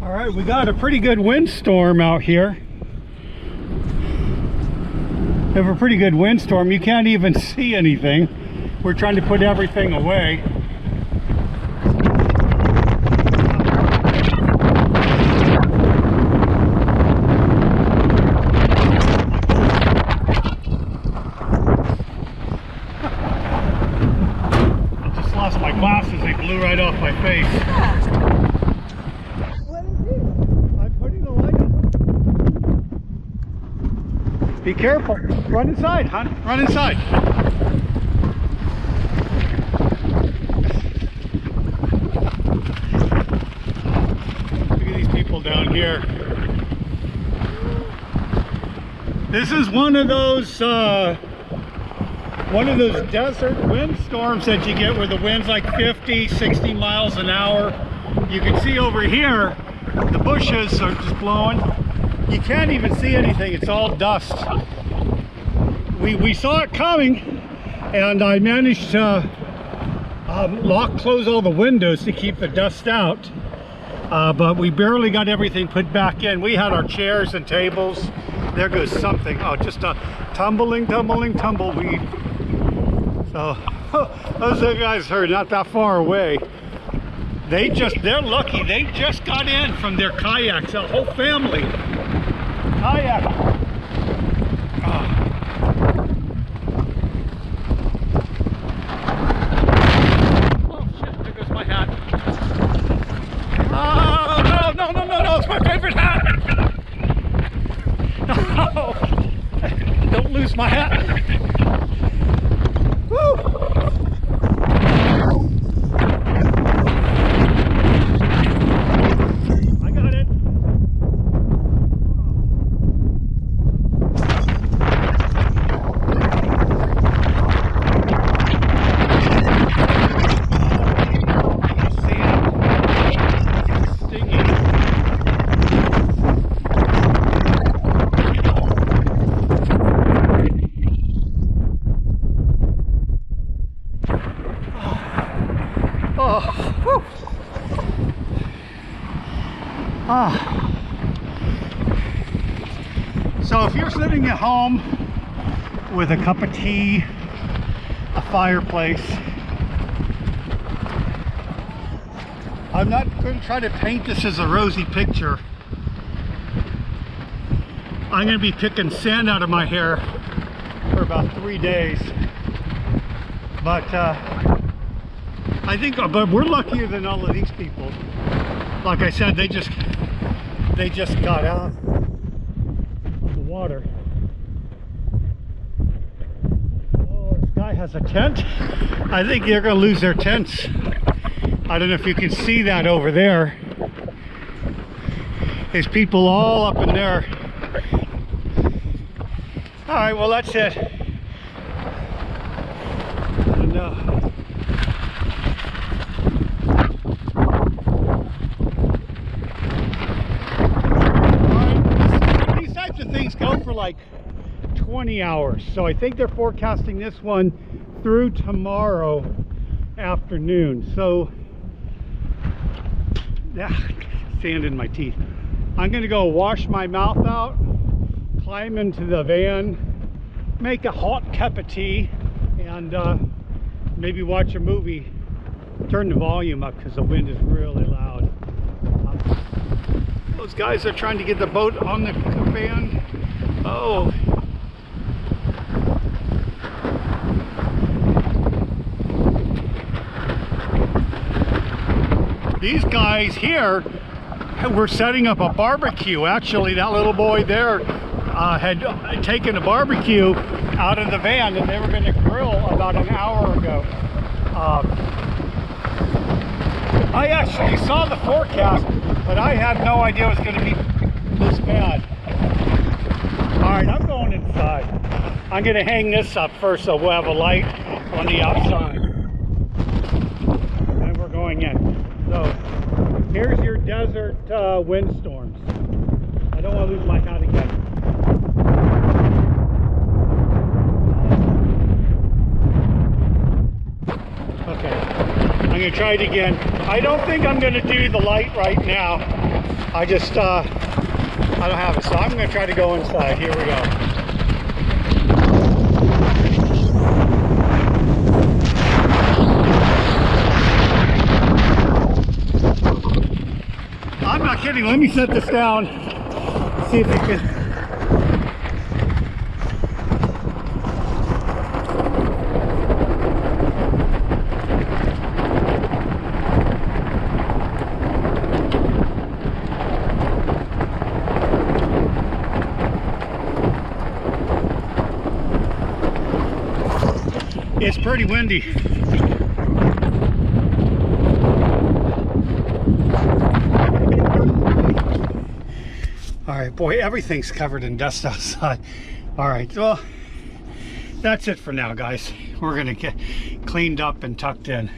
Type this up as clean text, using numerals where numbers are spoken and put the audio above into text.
All right, we got a pretty good windstorm out here. We have a pretty good windstorm. You can't even see anything. We're trying to put everything away. I just lost my glasses. They blew right off my face. Be careful. Run inside, hon. Run inside. Look at these people down here. This is one of those desert windstorms that you get where the wind's like 50, 60 miles an hour. You can see over here, the bushes are just blowing. You can't even see anything, it's all dust. We saw it coming, and I managed to close all the windows to keep the dust out. But we barely got everything put back in. We had our chairs and tables. There goes something. Oh, just a tumbling tumbleweed. So those are the guys heard not that far away. They're lucky. They just got in from their kayaks, a whole family. Kayak. Oh. Oh shit, there goes my hat. Oh, no, it's my favorite hat. No, don't lose my hat. Woo. So if you're sitting at home with a cup of tea, a fireplace, I'm not going to try to paint this as a rosy picture. I'm going to be picking sand out of my hair for about 3 days. But but we're luckier than all of these people. Like I said, they just got out of the water. Oh, this guy has a tent. I think they're going to lose their tents. I don't know if you can see that over there. There's people all up in there. All right, well, that's it. And, these types of things go for like 20 hours. So I think they're forecasting this one through tomorrow afternoon. So, yeah, sand in my teeth. I'm gonna go wash my mouth out, climb into the van, make a hot cup of tea, and maybe watch a movie. Turn the volume up because the wind is really loud. Those guys are trying to get the boat on the van. Oh. These guys here were setting up a barbecue. Actually, that little boy there had taken a barbecue out of the van, and they were going to grill about an hour ago. I actually saw the forecast, but I had no idea it was going to be this bad. All right, I'm going inside. I'm going to hang this up first so we'll have a light on the outside. And we're going in. So here's your desert windstorms. I don't want to lose my hat again. Okay, I'm going to try it again. I don't think I'm going to do the light right now. I just, I don't have it. So I'm going to try to go inside. Here we go. I'm not kidding. Let me set this down. See if we can. It's pretty windy. All right, boy, everything's covered in dust outside. All right, well, that's it for now, guys. We're gonna get cleaned up and tucked in.